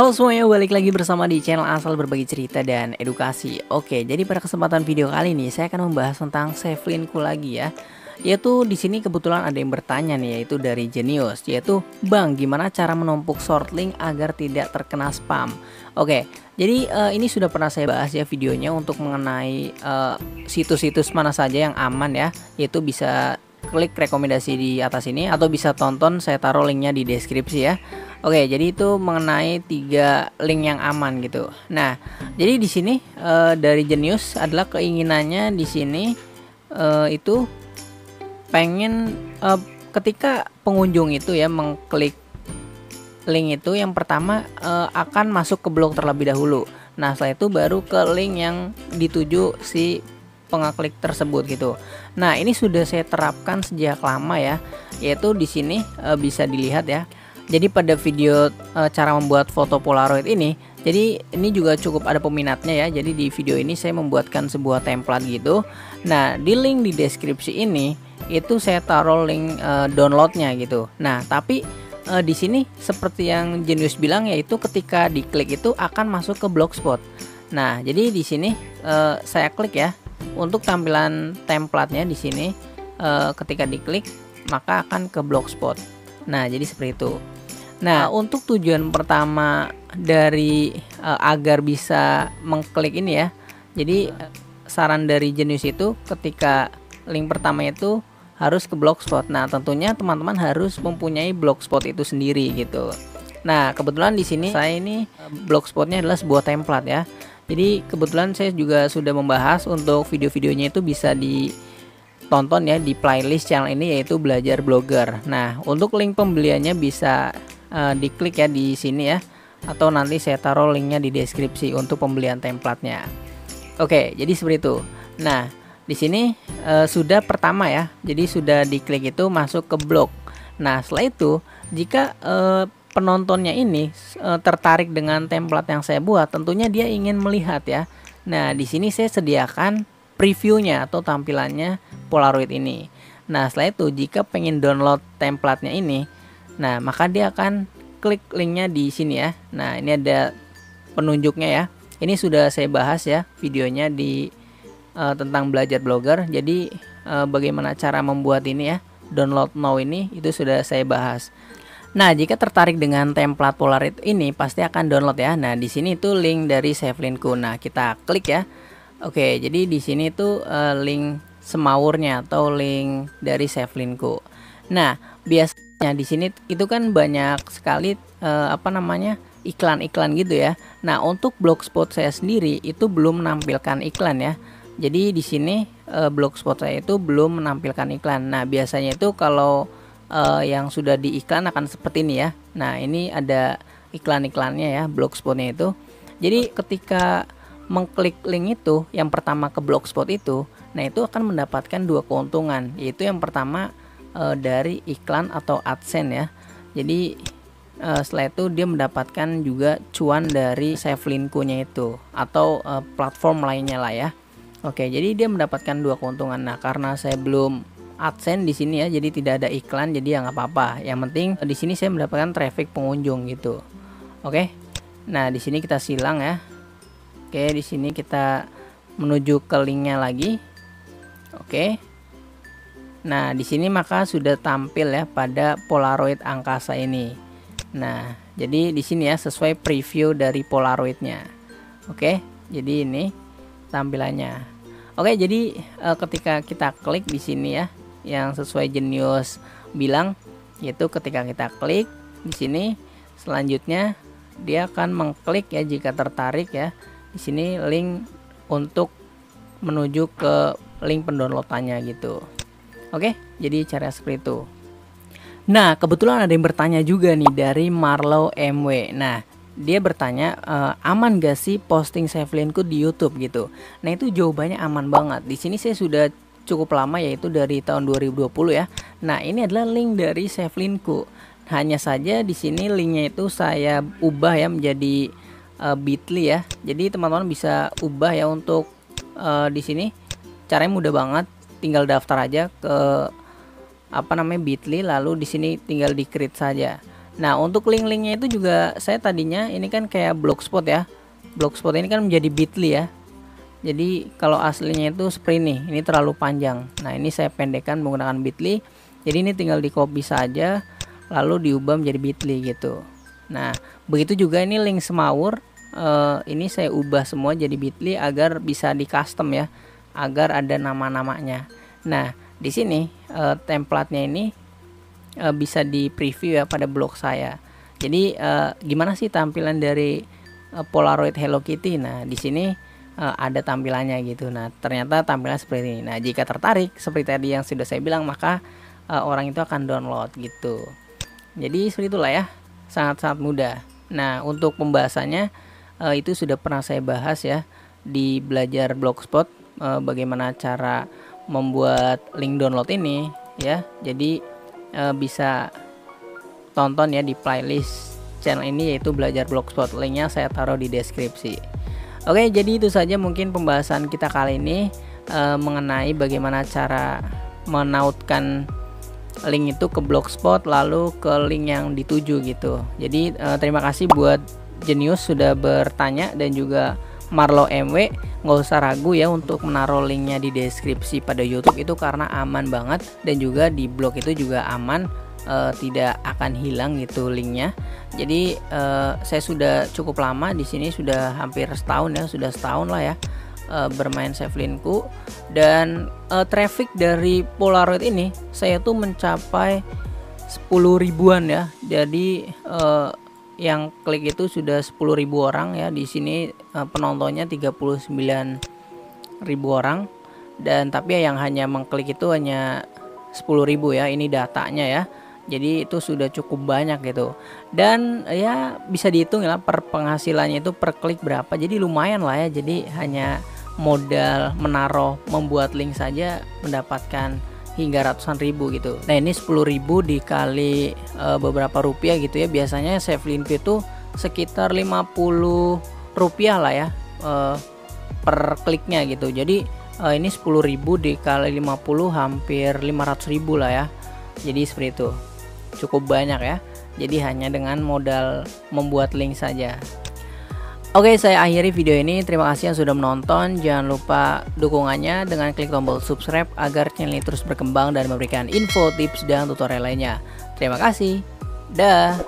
Halo semuanya, balik lagi bersama di channel asal berbagi cerita dan edukasi. Oke, jadi pada kesempatan video kali ini saya akan membahas tentang Savelinku lagi ya. Yaitu di sini kebetulan ada yang bertanya nih, yaitu dari Genius, yaitu Bang, gimana cara menumpuk short link agar tidak terkena spam? Oke, jadi ini sudah pernah saya bahas ya videonya untuk mengenai situs-situs mana saja yang aman ya, yaitu bisa klik rekomendasi di atas ini atau bisa tonton, saya taruh linknya di deskripsi ya. Oke, jadi itu mengenai 3 link yang aman gitu. Nah, jadi di sini dari Genius adalah keinginannya di sini itu pengen ketika pengunjung itu ya mengklik link itu, yang pertama akan masuk ke blog terlebih dahulu. Nah, setelah itu baru ke link yang dituju si pengeklik tersebut gitu. Nah, ini sudah saya terapkan sejak lama ya, yaitu di sini bisa dilihat ya. Jadi pada video cara membuat foto Polaroid ini, jadi ini juga cukup ada peminatnya ya. Jadi di video ini saya membuatkan sebuah template gitu. Nah, di link di deskripsi ini itu saya taruh link downloadnya gitu. Nah, tapi di sini seperti yang Genius bilang, yaitu ketika diklik itu akan masuk ke Blogspot. Nah, jadi di sini saya klik ya untuk tampilan templatenya di sini. Ketika diklik maka akan ke Blogspot. Nah, jadi seperti itu. Nah, untuk tujuan pertama dari agar bisa mengklik ini ya, jadi saran dari Genius itu ketika link pertama itu harus ke Blogspot. Nah, tentunya teman-teman harus mempunyai Blogspot itu sendiri gitu. Nah, kebetulan di sini saya ini Blogspotnya adalah sebuah template ya. Jadi kebetulan saya juga sudah membahas untuk video-videonya itu bisa ditonton ya di playlist channel ini, yaitu Belajar Blogger. Nah, untuk link pembeliannya bisa diklik ya di sini ya, atau nanti saya taruh linknya di deskripsi untuk pembelian templatenya. Oke, jadi seperti itu. Nah, di sini sudah pertama ya, jadi sudah diklik itu masuk ke blog. Nah, setelah itu jika penontonnya ini tertarik dengan template yang saya buat, tentunya dia ingin melihat ya. Nah, di sini saya sediakan previewnya atau tampilannya Polaroid ini. Nah, setelah itu jika pengen download templatenya ini, nah maka dia akan klik linknya di sini ya. Nah, ini ada penunjuknya ya. Ini sudah saya bahas ya videonya di tentang Belajar Blogger. Jadi bagaimana cara membuat ini ya, download now ini itu sudah saya bahas. Nah, jika tertarik dengan template Polaroid ini pasti akan download ya. Nah, di sini itu link dari Savelinku. Nah, kita klik ya. Oke, jadi di sini itu link semawurnya atau link dari Savelinku. Nah, biasanya di sini itu kan banyak sekali iklan-iklan gitu ya. Nah, untuk Blogspot saya sendiri itu belum menampilkan iklan ya. Jadi di sini Blogspot saya itu belum menampilkan iklan. Nah, biasanya itu kalau yang sudah diiklan akan seperti ini ya. Nah, ini ada iklan-iklannya ya Blogspotnya itu. Jadi ketika mengklik link itu yang pertama ke Blogspot itu, nah itu akan mendapatkan 2 keuntungan, yaitu yang pertama dari iklan atau AdSense ya. Jadi setelah itu dia mendapatkan juga cuan dari Savelinku-nya itu atau platform lainnya lah ya. Oke, jadi dia mendapatkan 2 keuntungan. Nah, karena saya belum AdSense di sini ya, jadi tidak ada iklan, jadi ya nggak apa-apa. Yang penting di sini saya mendapatkan traffic pengunjung gitu. Oke. Nah, di sini kita silang ya. Oke, di sini kita menuju ke linknya lagi. Oke. Nah, di sini maka sudah tampil ya pada Polaroid angkasa ini. Nah, jadi di sini ya sesuai preview dari Polaroidnya. Oke, jadi ini tampilannya. Oke, jadi ketika kita klik di sini ya, yang sesuai Genius bilang, yaitu ketika kita klik di sini, selanjutnya dia akan mengklik ya jika tertarik ya. Di sini link untuk menuju ke link pendownloadannya gitu. Oke, jadi cara seperti itu. Nah, kebetulan ada yang bertanya juga nih dari Marlow MW. Nah, dia bertanya aman gak sih posting Savelinku di YouTube gitu. Nah, itu jawabannya aman banget. Di sini saya sudah cukup lama, yaitu dari tahun 2020 ya. Nah, ini adalah link dari Savelinku. Hanya saja di sini linknya itu saya ubah ya menjadi bit.ly ya. Jadi teman-teman bisa ubah ya untuk di sini. Caranya mudah banget, tinggal daftar aja ke bit.ly, lalu di sini tinggal di create saja. Nah, untuk link-linknya itu juga saya tadinya ini kan kayak blogspot ya. Blogspot ini kan menjadi Bitly ya. Jadi kalau aslinya itu seperti ini terlalu panjang. Nah, ini saya pendekkan menggunakan Bitly. Jadi ini tinggal di copy saja lalu diubah menjadi Bitly gitu. Nah, begitu juga ini link Semawur. Ini saya ubah semua jadi Bitly agar bisa di custom ya, agar ada nama-namanya. Nah, di sini template-nya ini bisa di preview ya pada blog saya. Jadi gimana sih tampilan dari Polaroid Hello Kitty? Nah, di sini ada tampilannya gitu. Nah, ternyata tampilan seperti ini. Nah, jika tertarik seperti tadi yang sudah saya bilang, maka orang itu akan download gitu. Jadi seperti itulah ya, sangat-sangat mudah. Nah, untuk pembahasannya itu sudah pernah saya bahas ya di belajar blogspot, bagaimana cara membuat link download ini ya. Jadi bisa tonton ya di playlist channel ini, yaitu belajar blogspot. Linknya saya taruh di deskripsi. Oke, jadi itu saja mungkin pembahasan kita kali ini mengenai bagaimana cara menautkan link itu ke blogspot lalu ke link yang dituju gitu. Jadi terima kasih buat Genius sudah bertanya dan juga Marlo MW. Nggak usah ragu ya untuk menaruh linknya di deskripsi pada YouTube itu karena aman banget, dan juga di blog itu juga aman, tidak akan hilang gitu linknya. Jadi saya sudah cukup lama di sini, sudah hampir setahun ya, sudah setahun lah ya bermain Sevlinku, dan traffic dari Polaroid ini saya tuh mencapai 10 ribuan ya. Jadi yang klik itu sudah 10.000 orang ya. Di sini penontonnya 39.000 orang, dan tapi yang hanya mengklik itu hanya 10.000 ya, ini datanya ya. Jadi itu sudah cukup banyak gitu, dan ya bisa dihitung ya per penghasilannya itu per klik berapa. Jadi lumayan lah ya. Jadi hanya modal menaruh membuat link saja mendapatkan hingga ratusan ribu gitu. Nah, ini 10.000 dikali beberapa rupiah gitu ya. Biasanya Sevlinku itu sekitar 50 rupiah lah ya per kliknya gitu. Jadi ini 10.000 dikali 50 hampir 500.000 lah ya. Jadi seperti itu, cukup banyak ya. Jadi hanya dengan modal membuat link saja. Oke, saya akhiri video ini. Terima kasih yang sudah menonton. Jangan lupa dukungannya dengan klik tombol subscribe agar channel ini terus berkembang dan memberikan info, tips, dan tutorial lainnya. Terima kasih. Dah.